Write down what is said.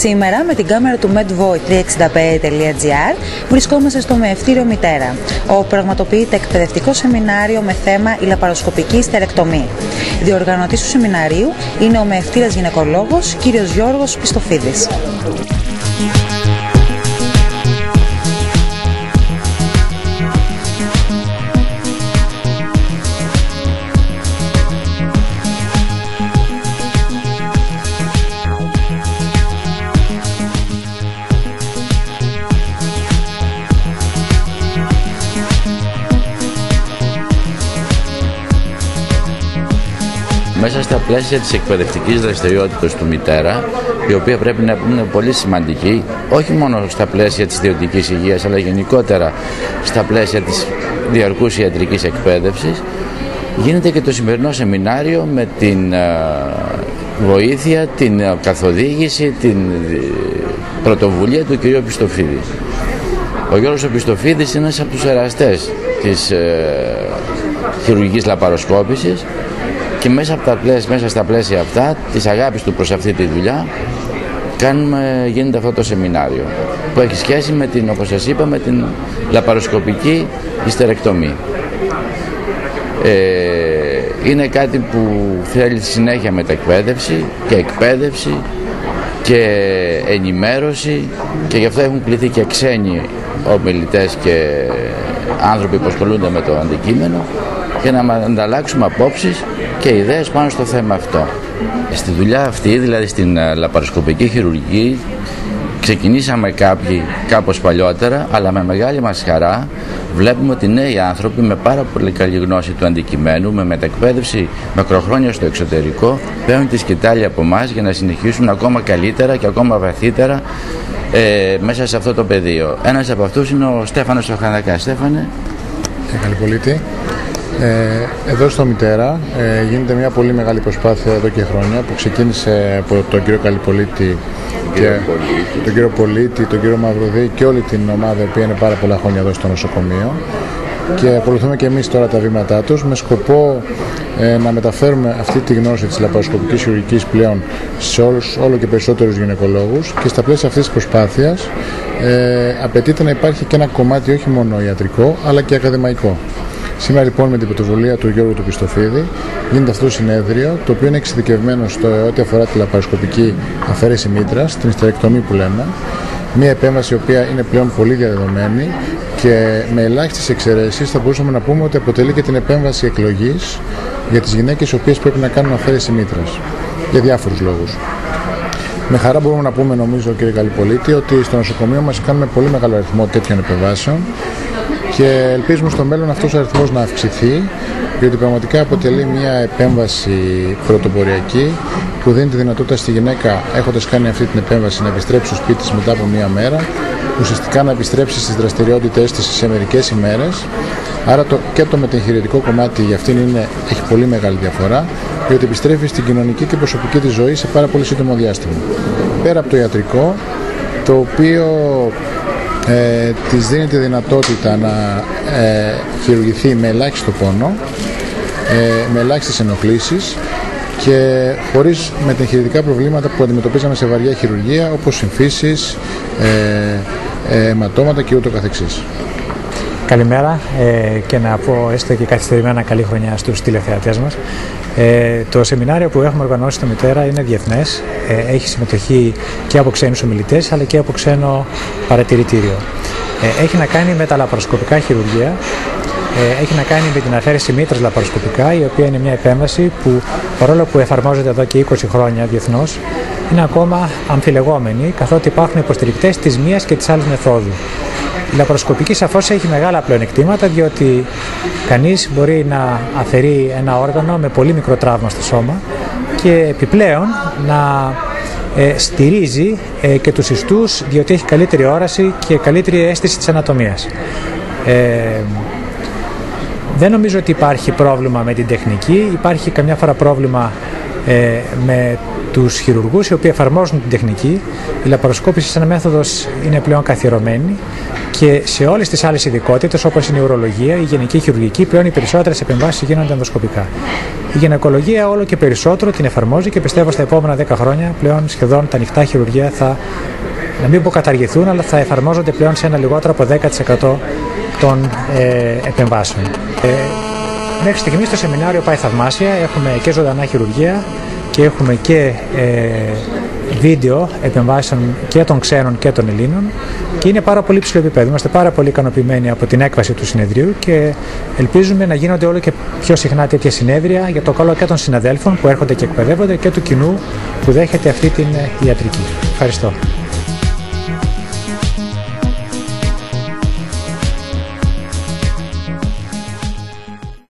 Σήμερα με την κάμερα του medvoy365.gr βρισκόμαστε στο μεευτήριο Μητέρα, όπου πραγματοποιείται εκπαιδευτικό σεμινάριο με θέμα η λαπαροσκοπική ιστερεκτομή. Διοργανωτής του σεμιναρίου είναι ο μεευτήρας γυναικολόγος κ. Γιώργος Πιστοφίδης. Μέσα στα πλαίσια της εκπαιδευτικής δραστηριότητας του Μητέρα, η οποία πρέπει να είναι πολύ σημαντική, όχι μόνο στα πλαίσια της ιδιωτικής υγείας, αλλά γενικότερα στα πλαίσια της διαρκούς ιατρικής εκπαίδευσης, γίνεται και το σημερινό σεμινάριο με την βοήθεια, την καθοδήγηση, την πρωτοβουλία του κ. Πιστοφίδη. Ο Γιώργος Πιστοφίδης είναι ένας από τους εραστές της χειρουργικής λαπαροσκόπησης και μέσα στα πλαίσια αυτά, της αγάπης του προς αυτή τη δουλειά, γίνεται αυτό το σεμινάριο που έχει σχέση με την, όπως σας είπα, με την λαπαροσκοπική ιστερεκτομή. Είναι κάτι που θέλει συνέχεια μεταεκπαίδευση και εκπαίδευση και ενημέρωση, και γι' αυτό έχουν κληθεί και ξένοι ομιλητές και άνθρωποι που ασχολούνται με το αντικείμενο, για να ανταλλάξουμε απόψεις και ιδέες πάνω στο θέμα αυτό. Στη δουλειά αυτή, δηλαδή στην λαπαροσκοπική χειρουργική, ξεκινήσαμε κάποιοι κάπως παλιότερα, αλλά με μεγάλη μας χαρά βλέπουμε ότι νέοι άνθρωποι με πάρα πολύ καλή γνώση του αντικειμένου, με μετακπαίδευση μακροχρόνια στο εξωτερικό, παίρνουν τη σκητάλη από εμάς για να συνεχίσουν ακόμα καλύτερα και ακόμα βαθύτερα μέσα σε αυτό το πεδίο. Ένας από αυτούς είναι ο Στέφανος Οχανδακάς. Στέφανε. Καλή πολίτη. Εδώ στο Μητέρα γίνεται μια πολύ μεγάλη προσπάθεια εδώ και χρόνια, που ξεκίνησε από τον κύριο Καλυπολίτη, τον κύριο Πολίτη, τον κύριο Μαυροδί και όλη την ομάδα που είναι πάρα πολλά χρόνια εδώ στο νοσοκομείο, και ακολουθούμε και εμείς τώρα τα βήματά τους με σκοπό να μεταφέρουμε αυτή τη γνώση της λαπαροσκοπικής χειρουργικής πλέον σε όλο και περισσότερους γυναικολόγους, και στα πλαίσια αυτής της προσπάθειας απαιτείται να υπάρχει και ένα κομμάτι όχι μόνο ιατρικό αλλά και ακαδημαϊκό. Σήμερα λοιπόν με την πρωτοβουλία του Γιώργου του Πιστοφίδη γίνεται αυτό το συνέδριο, το οποίο είναι εξειδικευμένο στο ό,τι αφορά τη λαπαροσκοπική αφαίρεση μήτρας, την ιστερεκτομή που λέμε. Μια επέμβαση η οποία είναι πλέον πολύ διαδεδομένη και με ελάχιστες εξαιρέσεις θα μπορούσαμε να πούμε ότι αποτελεί και την επέμβαση εκλογής για τις γυναίκες οι οποίες πρέπει να κάνουν αφαίρεση μήτρας για διάφορους λόγους. Με χαρά μπορούμε να πούμε, νομίζω, κύριε Καλυπολίτη, ότι στο νοσοκομείο μας κάνουμε πολύ μεγάλο αριθμό τέτοιων επεμβάσεων και ελπίζουμε στο μέλλον αυτός ο αριθμός να αυξηθεί, διότι πραγματικά αποτελεί μια επέμβαση πρωτοποριακή που δίνει τη δυνατότητα στη γυναίκα, έχοντας κάνει αυτή την επέμβαση, να επιστρέψει στο σπίτι της μετά από μία μέρα, ουσιαστικά να επιστρέψει στις δραστηριότητες της σε μερικές ημέρες. Άρα και το μετεγχειρητικό κομμάτι για αυτήν έχει πολύ μεγάλη διαφορά, διότι επιστρέφει στην κοινωνική και προσωπική της ζωή σε πάρα πολύ σύντομο διάστημα. Πέρα από το ιατρικό, το οποίο της δίνει τη δυνατότητα να χειρουργηθεί με ελάχιστο πόνο, με ελάχιστες ενοχλήσεις και χωρίς μετεγχειρητικά προβλήματα που αντιμετωπίζαμε σε βαριά χειρουργία, όπως συμφύσεις, αιματώματα και ούτω καθεξής. Καλημέρα και να πω έστω και καθυστερημένα καλή χρονιά στους τηλεθεατές μας. Το σεμινάριο που έχουμε οργανώσει στο Μητέρα είναι διεθνές, έχει συμμετοχή και από ξένους ομιλητές αλλά και από ξένο παρατηρητήριο. Έχει να κάνει με τα λαπαροσκοπικά χειρουργία, έχει να κάνει με την αφαίρεση μήτρας λαπαροσκοπικά, η οποία είναι μια επέμβαση που, παρόλο που εφαρμόζεται εδώ και 20 χρόνια διεθνώς, είναι ακόμα αμφιλεγόμενη, καθότι υπάρχουν υποστηρικτές της μίας και της άλλης μεθόδου. Η λαπαροσκοπική σαφώς έχει μεγάλα πλεονεκτήματα, διότι κανείς μπορεί να αφαιρεί ένα όργανο με πολύ μικρό τραύμα στο σώμα και επιπλέον να στηρίζει και τους ιστούς, διότι έχει καλύτερη όραση και καλύτερη αίσθηση της ανατομίας. Δεν νομίζω ότι υπάρχει πρόβλημα με την τεχνική, υπάρχει καμιά φορά πρόβλημα με τους χειρουργούς οι οποίοι εφαρμόζουν την τεχνική. Η λαπαροσκόπηση σαν μέθοδος είναι πλέον καθιερωμένη και σε όλες τις άλλες ειδικότητες όπως είναι η ουρολογία, η γενική χειρουργική, πλέον οι περισσότερες επεμβάσεις γίνονται ενδοσκοπικά. Η γυναικολογία όλο και περισσότερο την εφαρμόζει και πιστεύω στα επόμενα 10 χρόνια πλέον σχεδόν τα ανοιχτά χειρουργία θα, να μην πω καταργηθούν, αλλά θα εφαρμόζονται πλέον σε ένα λιγότερο από 10% των επεμβάσεων. Μέχρι στιγμής το σεμινάριο πάει θαυμάσια, έχουμε και ζωντανά χειρουργία και έχουμε και βίντεο επεμβάσεων και των ξένων και των Ελλήνων και είναι πάρα πολύ ψηλό επίπεδο. Είμαστε πάρα πολύ ικανοποιημένοι από την έκβαση του συνεδρίου και ελπίζουμε να γίνονται όλο και πιο συχνά τέτοια συνέδρια για το καλό και των συναδέλφων που έρχονται και εκπαιδεύονται και του κοινού που δέχεται αυτή την ιατρική. Ευχαριστώ.